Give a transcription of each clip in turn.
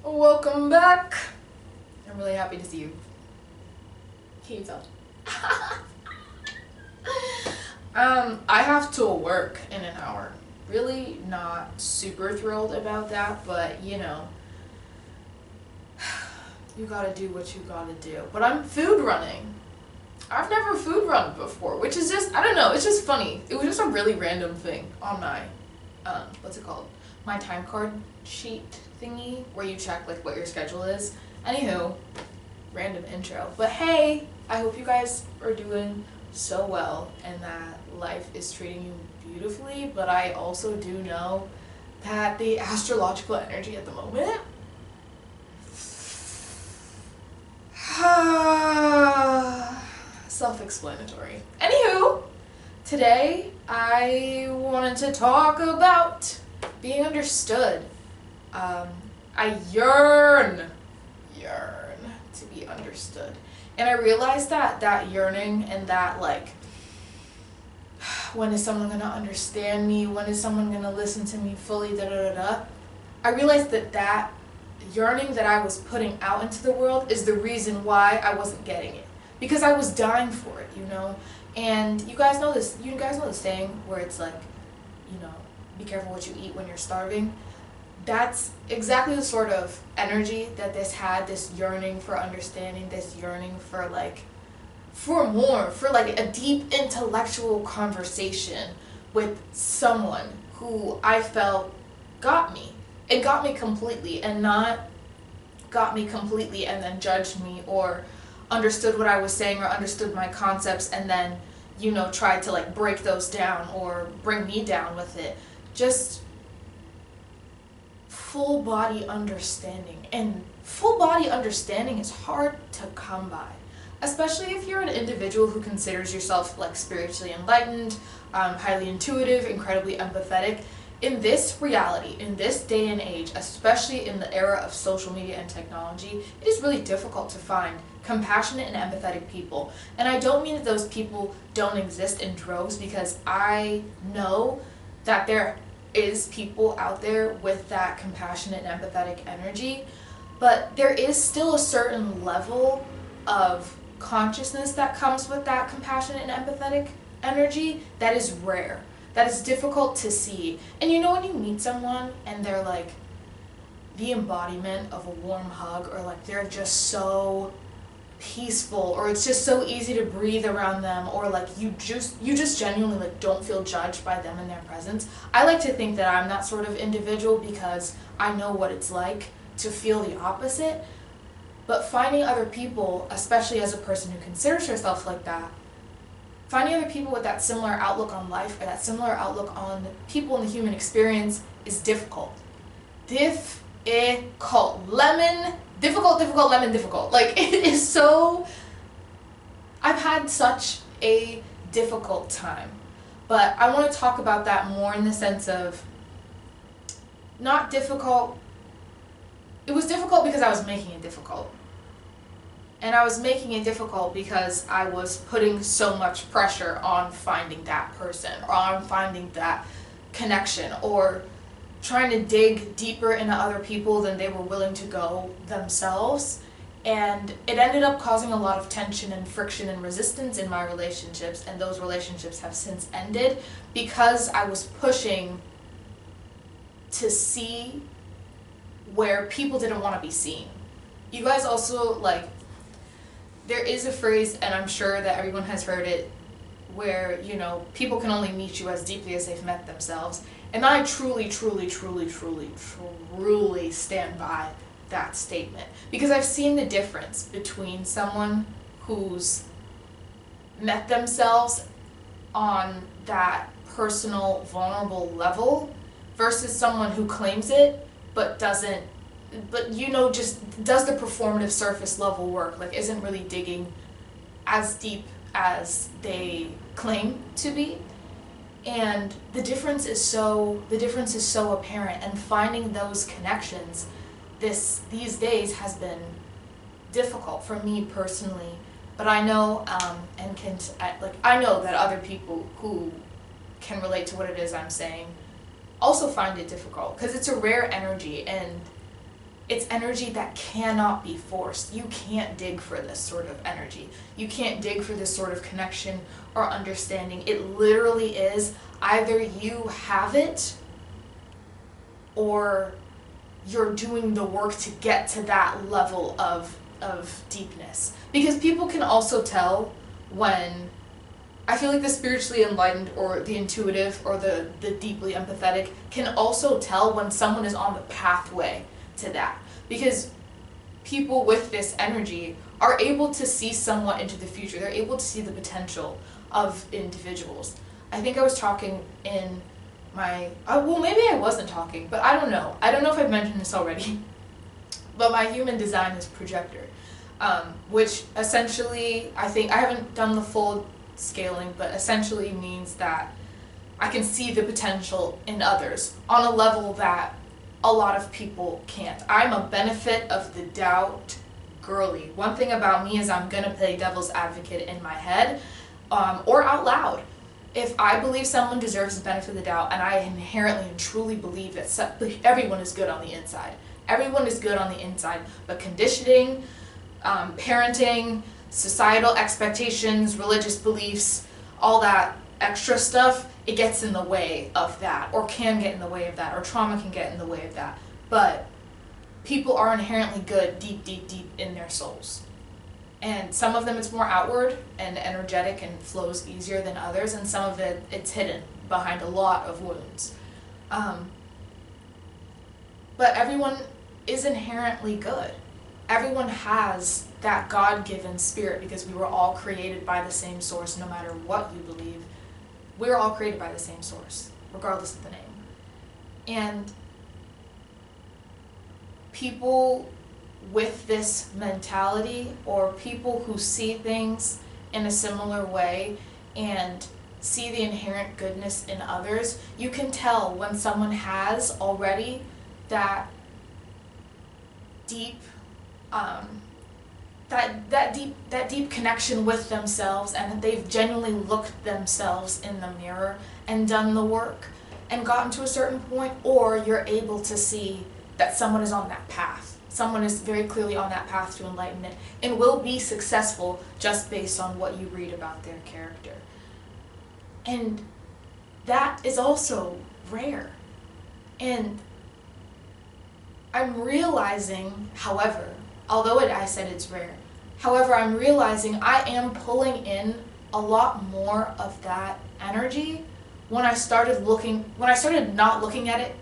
Welcome back. I'm really happy to see you. Can you tell? I have to work in an hour. Really not super thrilled about that, but you know, you gotta do what you gotta do. But I'm food running. I've never food run before, which is just, I don't know, it's just funny. It was just a really random thing on my, what's it called? My time card sheet thingy, where you check like what your schedule is. Anywho, random intro. But hey, I hope you guys are doing so well and that life is treating you beautifully, but I also do know that the astrological energy at the moment self-explanatory. Anywho, today I wanted to talk about being understood. I yearn to be understood. And I realized that yearning and that like, when is someone gonna understand me? When is someone gonna listen to me fully? I realized that yearning that I was putting out into the world is the reason why I wasn't getting it. Because I was dying for it, you know? And you guys know this, the saying where it's like, you know, be careful what you eat when you're starving. That's exactly the sort of energy that this had, this yearning for understanding, this yearning for like, for more, for like a deep intellectual conversation with someone who I felt got me. It got me completely, and not got me completely and then judged me or understood what I was saying or understood my concepts and then, you know, tried to like break those down or bring me down with it. Just full body understanding. And full body understanding is hard to come by, especially if you're an individual who considers yourself like spiritually enlightened, highly intuitive, incredibly empathetic. In this reality, in this day and age, especially in the era of social media and technology, it is really difficult to find compassionate and empathetic people. And I don't mean that those people don't exist in droves, because I know that there is people out there with that compassionate and empathetic energy, but there is still a certain level of consciousness that comes with that compassionate and empathetic energy that is rare, that is difficult to see. And you know, when you meet someone and they're like the embodiment of a warm hug, or like they're just so peaceful, or it's just so easy to breathe around them, or like you just genuinely like don't feel judged by them in their presence. I like to think that I'm that sort of individual because I know what it's like to feel the opposite. But finding other people, especially as a person who considers herself like that, finding other people with that similar outlook on life or that similar outlook on people in the human experience is difficult. Difficult. Like, it is so... I've had such a difficult time. But I want to talk about that more in the sense of not difficult. It was difficult because I was making it difficult. And I was making it difficult because I was putting so much pressure on finding that person, or on finding that connection, or trying to dig deeper into other people than they were willing to go themselves. And it ended up causing a lot of tension and friction and resistance in my relationships, and those relationships have since ended because I was pushing to see where people didn't want to be seen. You guys also, like, there is a phrase, and I'm sure that everyone has heard it, where, you know, people can only meet you as deeply as they've met themselves. And I truly stand by that statement. Because I've seen the difference between someone who's met themselves on that personal, vulnerable level versus someone who claims it but doesn't, but you know, just does the performative surface level work, like isn't really digging as deep as they claim to be. And the difference is so apparent, and finding those connections these days has been difficult for me personally. But I know I know that other people who can relate to what it is I'm saying also find it difficult, because it's a rare energy, and It's energy that cannot be forced. You can't dig for this sort of energy. You can't dig for this sort of connection or understanding. It literally is either you have it or you're doing the work to get to that level of deepness. Because people can also tell when, I feel like the spiritually enlightened or the intuitive or the deeply empathetic can also tell when someone is on the pathway to that, because people with this energy are able to see somewhat into the future. They're able to see the potential of individuals. I think I was talking in my, well, maybe I wasn't talking, but I don't know. I don't know if I've mentioned this already, but my human design is projector, which essentially, I think, I haven't done the full scaling, but essentially means that I can see the potential in others on a level that a lot of people can't. I'm a benefit of the doubt girly. One thing about me is I'm gonna play devil's advocate in my head, or out loud. If I believe someone deserves the benefit of the doubt, and I inherently and truly believe that everyone is good on the inside. Everyone is good on the inside, but conditioning, parenting, societal expectations, religious beliefs, all that extra stuff, it gets in the way of that, or can get in the way of that, or trauma can get in the way of that. But people are inherently good deep, deep, deep in their souls. And some of them it's more outward and energetic and flows easier than others, and some of it, it's hidden behind a lot of wounds. But everyone is inherently good. Everyone has that God-given spirit, because we were all created by the same source, no matter what you believe. We were all created by the same source, regardless of the name. And people with this mentality, or people who see things in a similar way and see the inherent goodness in others, you can tell when someone has already that deep that deep connection with themselves, and that they've genuinely looked themselves in the mirror and done the work and gotten to a certain point, or you're able to see that someone is on that path. Someone is very clearly on that path to enlightenment and will be successful just based on what you read about their character. And that is also rare. And I'm realizing, however, although I said it's rare, however, I'm realizing I am pulling in a lot more of that energy when I started not looking at it,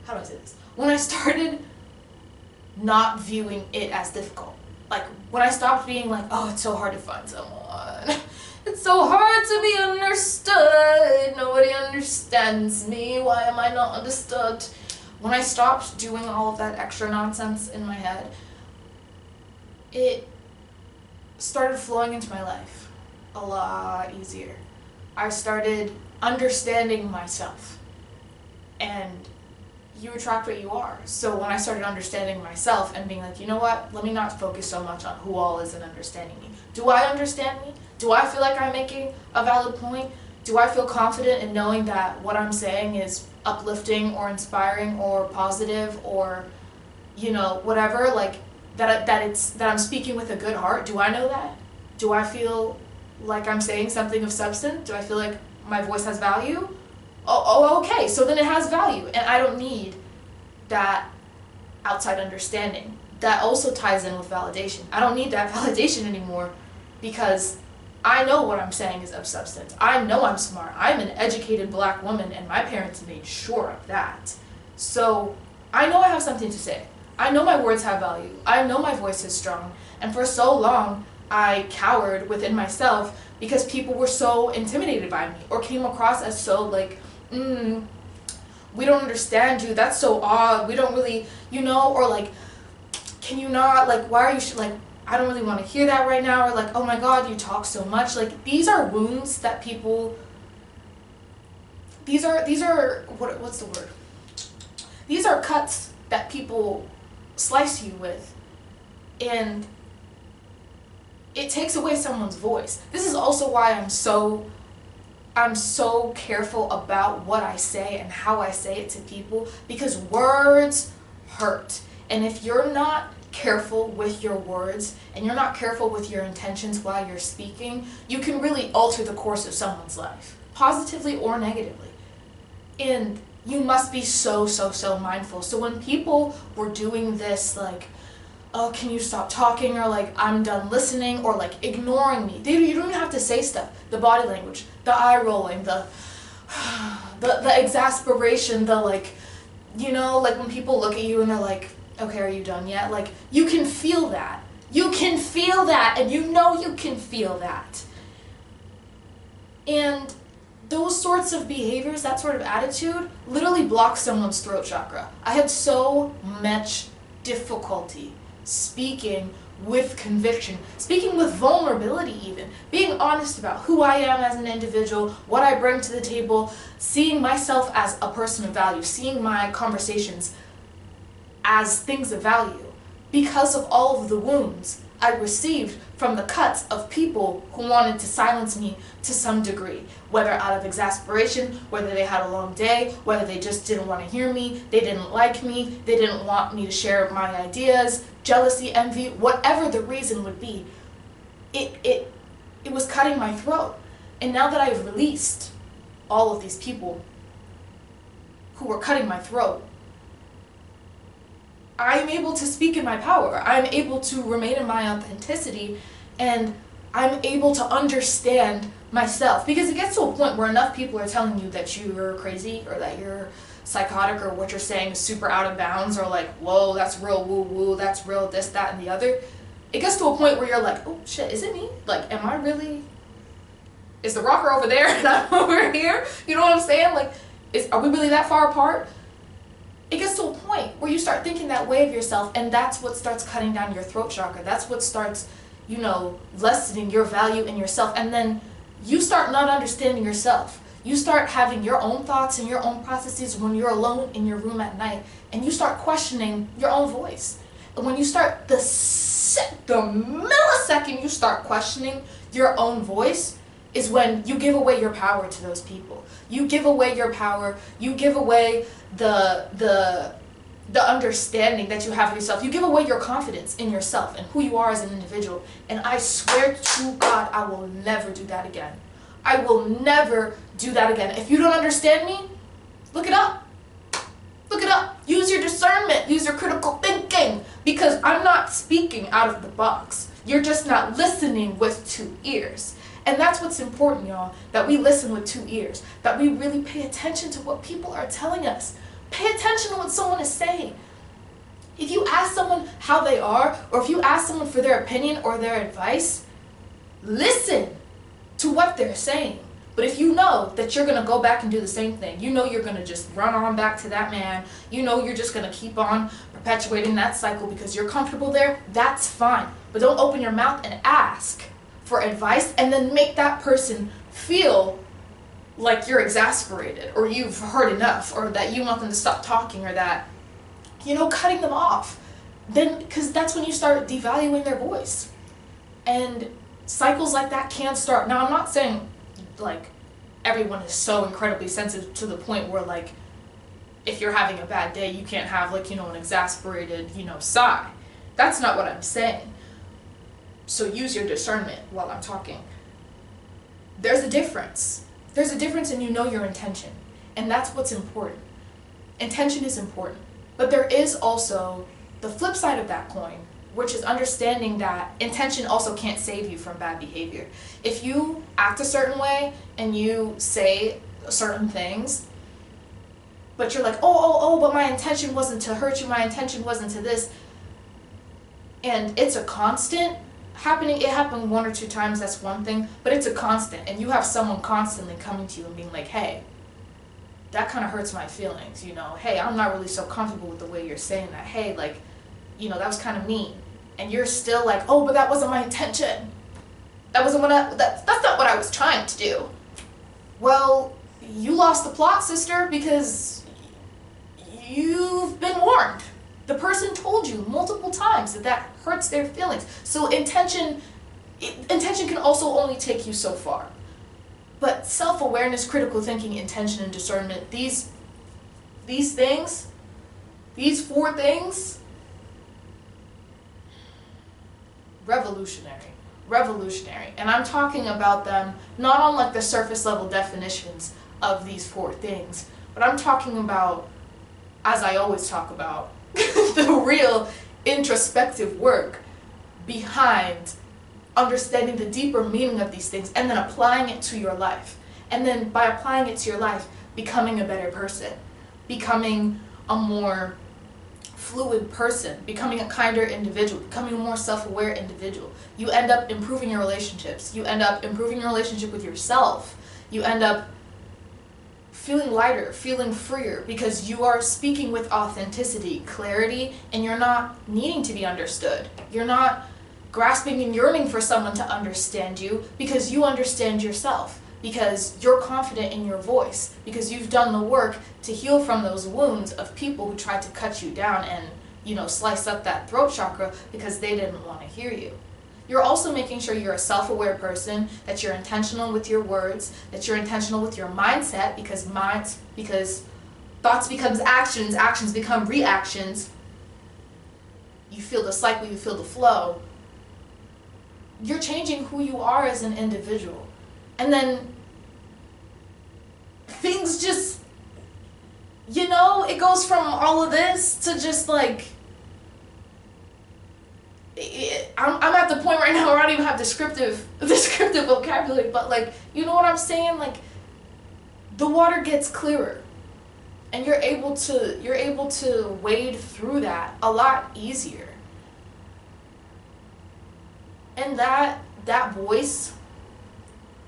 how do I say this? When I started not viewing it as difficult. Like, when I stopped being like, oh, it's so hard to find someone. It's so hard to be understood. Nobody understands me. Why am I not understood? When I stopped doing all of that extra nonsense in my head, it started flowing into my life a lot easier. I started understanding myself, and you attract what you are. So when I started understanding myself and being like, you know what, let me not focus so much on who all isn't understanding me. Do I understand me? Do I feel like I'm making a valid point? Do I feel confident in knowing that what I'm saying is uplifting or inspiring or positive, or, you know, whatever, like that I'm speaking with a good heart? Do I know that? Do I feel like I'm saying something of substance? Do I feel like my voice has value? Oh, okay, so then it has value, and I don't need that outside understanding. That also ties in with validation. I don't need that validation anymore, because I know what I'm saying is of substance. I know I'm smart. I'm an educated black woman, and my parents made sure of that. So I know I have something to say. I know my words have value. I know my voice is strong. And for so long, I cowered within myself because people were so intimidated by me, or came across as so like, we don't understand you, that's so odd, we don't really, you know, or like, can you not, like, why are you, like, I don't really want to hear that right now, or like, oh my god, you talk so much. Like, these are wounds that people, these are, what's the word? These are cuts that people slice you with, and it takes away someone's voice. This is also why I'm so careful about what I say and how I say it to people, because words hurt. And if you're not careful with your words and you're not careful with your intentions while you're speaking, you can really alter the course of someone's life, positively or negatively. And you must be so mindful. So when people were doing this, like, oh, can you stop talking, or like, I'm done listening, or like ignoring me, you don't even have to say stuff. The body language, the eye rolling, the exasperation, the like, you know, like when people look at you and they're like, okay, are you done yet? Like, you can feel that. You can feel that, and you know you can feel that. And those sorts of behaviors, that sort of attitude, literally blocks someone's throat chakra. I had so much difficulty speaking with conviction, speaking with vulnerability even, being honest about who I am as an individual, what I bring to the table, seeing myself as a person of value, seeing my conversations as things of value, because of all of the wounds I received from the cuts of people who wanted to silence me to some degree, whether out of exasperation, whether they had a long day, whether they just didn't want to hear me, they didn't like me, they didn't want me to share my ideas, jealousy, envy, whatever the reason would be. It was cutting my throat. And now that I've released all of these people who were cutting my throat, I'm able to speak in my power. I'm able to remain in my authenticity, and I'm able to understand myself. Because it gets to a point where enough people are telling you that you're crazy, or that you're psychotic, or what you're saying is super out of bounds, or like, whoa, that's real woo-woo, that's real this, that, and the other. It gets to a point where you're like, oh shit, is it me? Like, am I really, is the rocker over there and I'm over here? You know what I'm saying? Like, are we really that far apart? It gets to a point where you start thinking that way of yourself, and that's what starts cutting down your throat chakra. That's what starts, you know, lessening your value in yourself. And then you start not understanding yourself. You start having your own thoughts and your own processes when you're alone in your room at night, and you start questioning your own voice. And when you start, the millisecond you start questioning your own voice is when you give away your power to those people. You give away your power. You give away the understanding that you have of yourself. You give away your confidence in yourself and who you are as an individual. And I swear to God, I will never do that again. I will never do that again. If you don't understand me, look it up. Look it up. Use your discernment. Use your critical thinking. Because I'm not speaking out of the box. You're just not listening with 2 ears. And that's what's important, y'all, that we listen with 2 ears, that we really pay attention to what people are telling us. Pay attention to what someone is saying. If you ask someone how they are, or if you ask someone for their opinion or their advice, listen to what they're saying. But if you know that you're going to go back and do the same thing, you know you're going to just run on back to that man, you know you're just going to keep on perpetuating that cycle because you're comfortable there, that's fine. But don't open your mouth and ask for advice and then make that person feel like you're exasperated, or you've heard enough, or that you want them to stop talking, or that, you know, cutting them off. Then, because that's when you start devaluing their voice. And cycles like that can start. Now, I'm not saying like everyone is so incredibly sensitive to the point where, like, if you're having a bad day, you can't have, like, you know, an exasperated, you know, sigh. That's not what I'm saying. So use your discernment while I'm talking. There's a difference. There's a difference, and you know your intention. And that's what's important. Intention is important. But there is also the flip side of that coin, which is understanding that intention also can't save you from bad behavior. If you act a certain way and you say certain things, but you're like, but my intention wasn't to hurt you, my intention wasn't to this, and it's a constant happening, it happened 1 or 2 times, that's one thing, but it's a constant, and you have someone constantly coming to you and being like, hey, that kind of hurts my feelings, you know, hey, I'm not really so comfortable with the way you're saying that, hey, like, you know, that was kind of mean, and you're still like, oh, but that wasn't my intention, that's not what I was trying to do. Well, you lost the plot, sister, because you've been warned. The person told you multiple times that hurts their feelings. So intention can also only take you so far. But self-awareness, critical thinking, intention, and discernment, these things, these 4 things, revolutionary. Revolutionary. And I'm talking about them not on like the surface level definitions of these 4 things, but I'm talking about, as I always talk about, the real introspective work behind understanding the deeper meaning of these things and then applying it to your life. And then by applying it to your life, becoming a better person, becoming a more fluid person, becoming a kinder individual, becoming a more self-aware individual. You end up improving your relationships. You end up improving your relationship with yourself. You end up feeling lighter, feeling freer, because you are speaking with authenticity, clarity, and you're not needing to be understood. You're not grasping and yearning for someone to understand you, because you understand yourself, because you're confident in your voice, because you've done the work to heal from those wounds of people who tried to cut you down and, slice up that throat chakra because they didn't want to hear you. You're also making sure you're a self-aware person, that you're intentional with your words, that you're intentional with your mindset, because thoughts becomes actions, actions become reactions. You feel the cycle, you feel the flow. You're changing who you are as an individual. And then things just, it goes from all of this to just like, I'm at the point right now where I don't even have descriptive vocabulary, but like, you know what I'm saying? Like, the water gets clearer, and you're able to wade through that a lot easier. And that voice,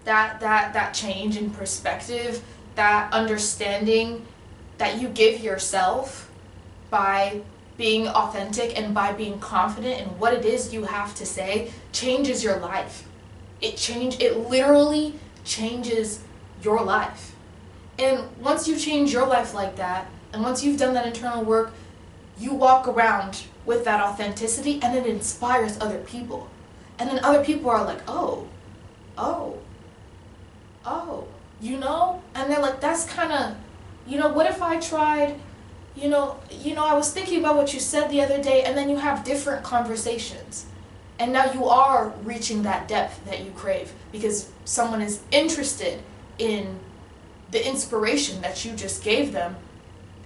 that change in perspective, that understanding that you give yourself by being authentic and by being confident in what it is you have to say, changes your life. It literally changes your life. And once you change your life like that, and once you've done that internal work, you walk around with that authenticity, and it inspires other people. And then other people are like, oh, and they're like, that's kind of, what if I tried, I was thinking about what you said the other day, and then you have different conversations. And now you are reaching that depth that you crave, because someone is interested in the inspiration that you just gave them.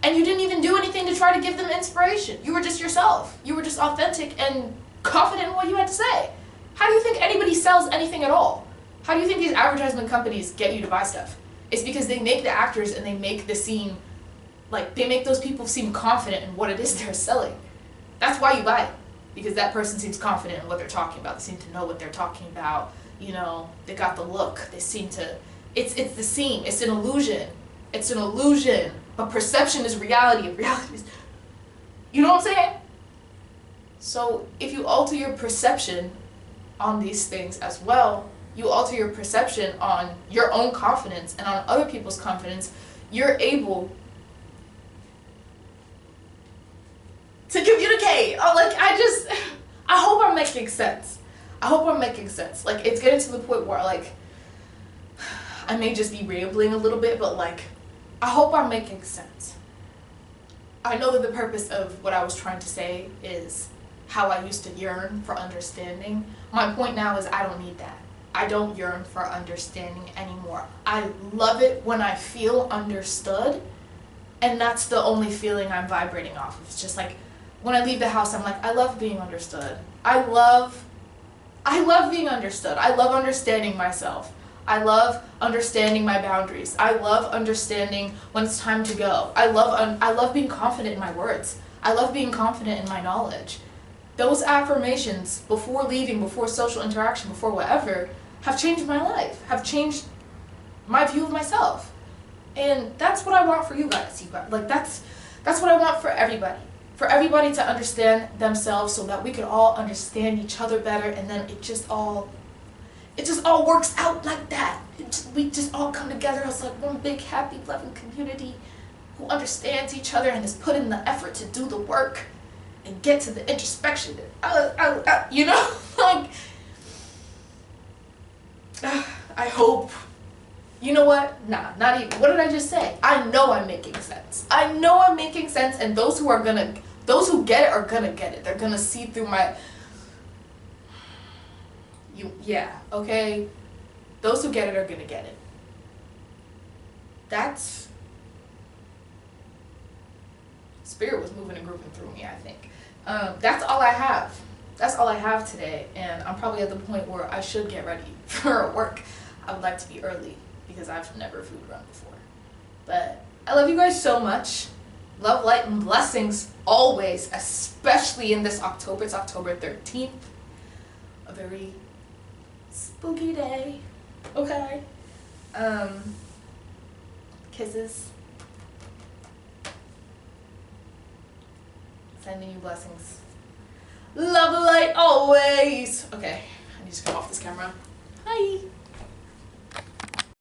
And you didn't even do anything to try to give them inspiration. You were just yourself. You were just authentic and confident in what you had to say. How do you think anybody sells anything at all? How do you think these advertisement companies get you to buy stuff? It's because they make the actors and they make the scene, like, they make those people seem confident in what it is they're selling. That's why you buy it. Because that person seems confident in what they're talking about. They seem to know what they're talking about. They got the look. They seem to, it's the scene. It's an illusion. It's an illusion. But perception is reality. And reality is, you know what I'm saying? So if you alter your perception on these things as well, you alter your perception on your own confidence and on other people's confidence, you're able to communicate. I hope I'm making sense. Like, it's getting to the point where, like, I may just be rambling a little bit, but, like, I hope I'm making sense. I know that the purpose of what I was trying to say is how I used to yearn for understanding. My point now is I don't need that. I don't yearn for understanding anymore. I love it when I feel understood, and that's the only feeling I'm vibrating off of. It's just like, when I leave the house, I'm like, I love being understood. I love being understood. I love understanding myself. I love understanding my boundaries. I love understanding when it's time to go. I love being confident in my words. I love being confident in my knowledge. Those affirmations before leaving, before social interaction, before whatever, have changed my life, have changed my view of myself. And that's what I want for you guys. Like, that's what I want for everybody. For everybody to understand themselves so that we could all understand each other better, and then it just all works out like that. We just all come together as like one big, happy, loving community who understands each other and has put in the effort to do the work and get to the introspection. Like, I hope. You know what? Nah, not even. What did I just say? I know I'm making sense. And those who get it are gonna get it. They're gonna see through my... Yeah, okay? Those who get it are gonna get it. That's... Spirit was moving and grooving through me, I think. That's all I have. That's all I have today, and I'm probably at the point where I should get ready for work. I would like to be early because I've never food run before. But I love you guys so much. Love, light, and blessings always, especially in this October. It's October 13th. A very spooky day. Okay. Kisses. Sending you blessings. Love, light, always. Okay, I need to come off this camera. Hi.